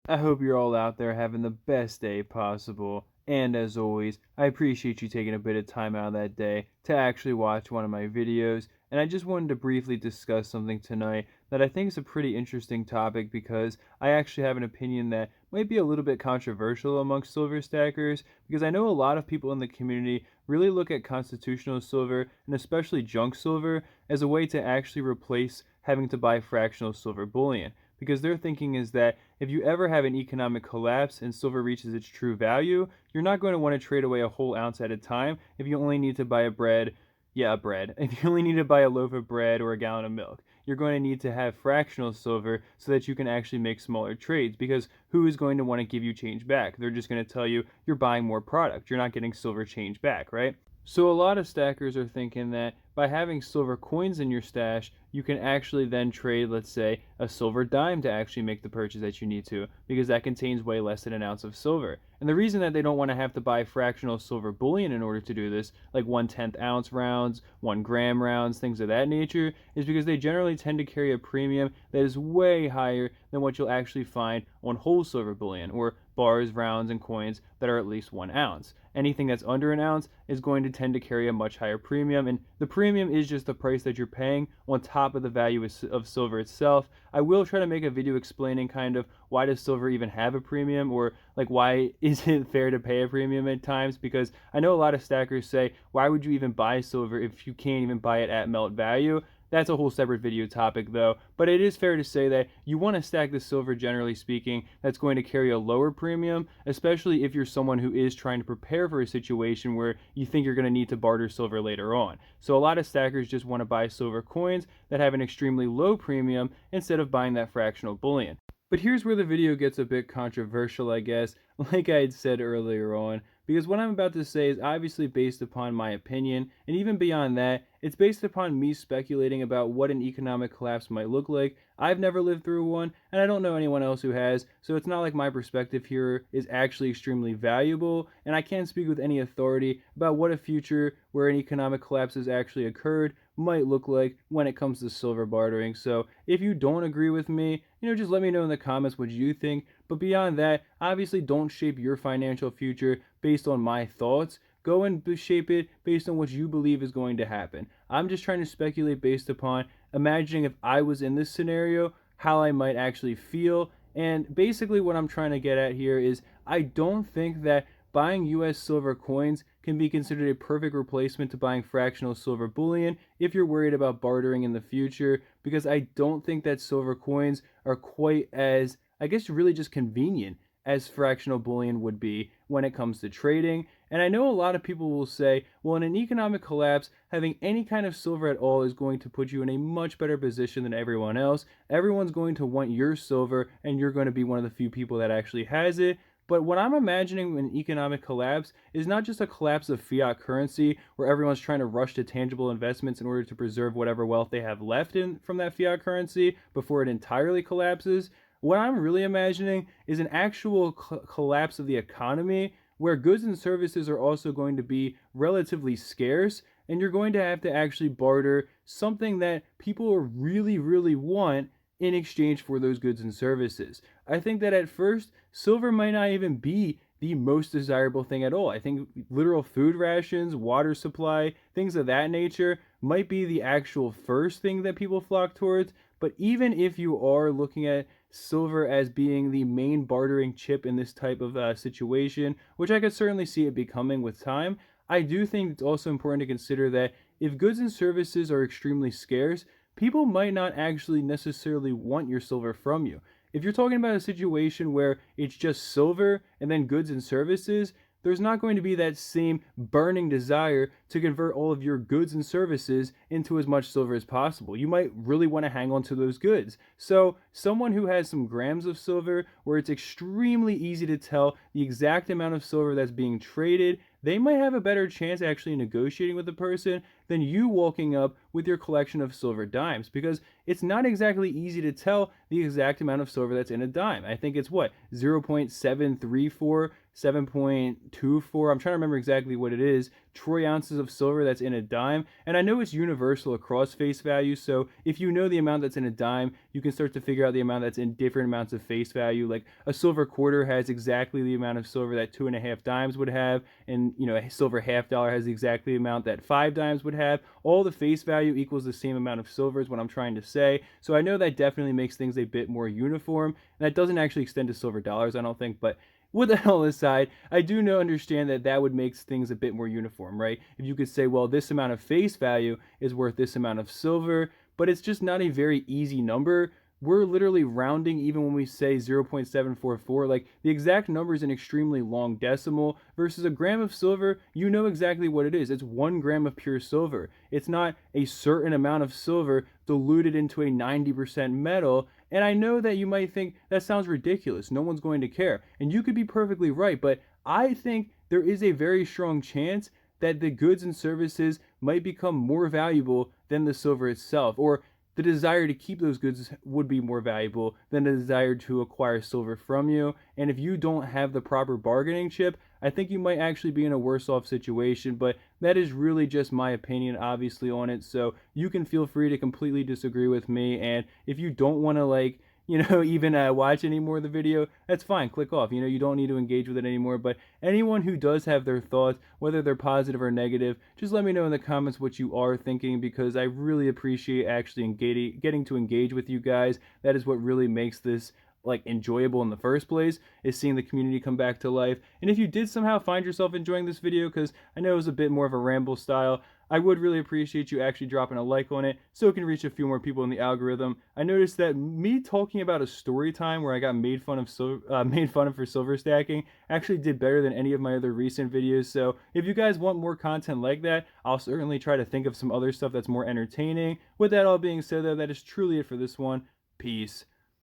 I hope you're all out there having the best day possible. And as always, I appreciate you taking a bit of time out of that day to actually watch one of my videos. And I just wanted to briefly discuss something tonight that I think is a pretty interesting topic because I actually have an opinion that might be a little bit controversial amongst silver stackers because I know a lot of people in the community really look at constitutional silver and especially junk silver as a way to actually replace having to buy fractional silver bullion because their thinking is that if you ever have an economic collapse and silver reaches its true value, you're not going to want to trade away a whole ounce at a time if you only need to buy a bread. Yeah, a bread. If you only need to buy a loaf of bread or a gallon of milk, you're going to need to have fractional silver so that you can actually make smaller trades because who is going to want to give you change back? They're just going to tell you you're buying more product. You're not getting silver change back, right? So a lot of stackers are thinking that by having silver coins in your stash, you can actually then trade, let's say, a silver dime to actually make the purchase that you need to, because that contains way less than an ounce of silver. And the reason that they don't want to have to buy fractional silver bullion in order to do this, like 1/10 ounce rounds, 1 gram rounds, things of that nature, is because they generally tend to carry a premium that is way higher than what you'll actually find on whole silver bullion, or bars, rounds, and coins that are at least 1 ounce. Anything that's under an ounce is going to tend to carry a much higher premium, and the premium is just the price that you're paying on top of the value of silver itself. I will try to make a video explaining kind of why does silver even have a premium, or like why is it fair to pay a premium at times, because I know a lot of stackers say, why would you even buy silver if you can't even buy it at melt value? That's a whole separate video topic though, but it is fair to say that you want to stack the silver, generally speaking, that's going to carry a lower premium, especially if you're someone who is trying to prepare for a situation where you think you're going to need to barter silver later on. So a lot of stackers just want to buy silver coins that have an extremely low premium instead of buying that fractional bullion. But here's where the video gets a bit controversial, I guess, like I had said earlier on, because what I'm about to say is obviously based upon my opinion, and even beyond that, it's based upon me speculating about what an economic collapse might look like. I've never lived through one, and I don't know anyone else who has, so it's not like my perspective here is actually extremely valuable, and I can't speak with any authority about what a future where an economic collapse has actually occurred might look like when it comes to silver bartering. So if you don't agree with me, just let me know in the comments what you think. But beyond that, obviously don't shape your financial future based on my thoughts. Go and shape it based on what you believe is going to happen. I'm just trying to speculate based upon imagining if I was in this scenario, how I might actually feel. And basically what I'm trying to get at here is I don't think that buying US silver coins can be considered a perfect replacement to buying fractional silver bullion if you're worried about bartering in the future, because I don't think that silver coins are quite as, I guess, really just convenient as fractional bullion would be when it comes to trading. And I know a lot of people will say, well, in an economic collapse, having any kind of silver at all is going to put you in a much better position than everyone else. Everyone's going to want your silver, and you're going to be one of the few people that actually has it. But what I'm imagining in economic collapse is not just a collapse of fiat currency where everyone's trying to rush to tangible investments in order to preserve whatever wealth they have left in from that fiat currency before it entirely collapses. What I'm really imagining is an actual collapse of the economy where goods and services are also going to be relatively scarce, and you're going to have to actually barter something that people really, really want in exchange for those goods and services. I think that at first, silver might not even be the most desirable thing at all. I think literal food rations, water supply, things of that nature might be the actual first thing that people flock towards. But even if you are looking at silver as being the main bartering chip in this type of situation, which I could certainly see it becoming with time, I do think it's also important to consider that if goods and services are extremely scarce, people might not actually necessarily want your silver from you. If you're talking about a situation where it's just silver and then goods and services, there's not going to be that same burning desire to convert all of your goods and services into as much silver as possible. You might really want to hang on to those goods. So, someone who has some grams of silver where it's extremely easy to tell the exact amount of silver that's being traded, they might have a better chance actually negotiating with the person than you walking up with your collection of silver dimes, because it's not exactly easy to tell the exact amount of silver that's in a dime. I think it's what, 0.734, 7.24, I'm trying to remember exactly what it is, troy ounces of silver that's in a dime. And I know it's universal across face value, so if you know the amount that's in a dime, you can start to figure out the amount that's in different amounts of face value. Like a silver quarter has exactly the amount of silver that 2.5 dimes would have, and a silver half dollar has exactly the amount that 5 dimes would have. All the face value equals the same amount of silver is what I'm trying to say. So I know that definitely makes things a bit more uniform. And that doesn't actually extend to silver dollars, I don't think, but with the hell aside, I do understand that that would make things a bit more uniform, right? If you could say, well, this amount of face value is worth this amount of silver, but it's just not a very easy number. We're literally rounding even when we say 0.744. Like the exact number is an extremely long decimal versus a gram of silver. You know exactly what it is. It's 1 gram of pure silver. It's not a certain amount of silver diluted into a 90% metal. And I know that you might think that sounds ridiculous. No one's going to care. And you could be perfectly right. But I think there is a very strong chance that the goods and services might become more valuable than the silver itself, or the desire to keep those goods would be more valuable than the desire to acquire silver from you. And if you don't have the proper bargaining chip, I think you might actually be in a worse off situation. But that is really just my opinion, obviously, on it. So you can feel free to completely disagree with me. And if you don't want to, like, even watch any more of the video, that's fine. Click off. You don't need to engage with it anymore. But anyone who does have their thoughts, whether they're positive or negative, just let me know in the comments what you are thinking, because I really appreciate actually getting to engage with you guys. That is what really makes this like enjoyable in the first place, is seeing the community come back to life. And if you did somehow find yourself enjoying this video, because I know it was a bit more of a ramble style, I would really appreciate you actually dropping a like on it so it can reach a few more people in the algorithm. I noticed that me talking about a story time where I got made fun of for silver stacking actually did better than any of my other recent videos. So if you guys want more content like that, I'll certainly try to think of some other stuff that's more entertaining. With that all being said, though, that is truly it for this one. Peace.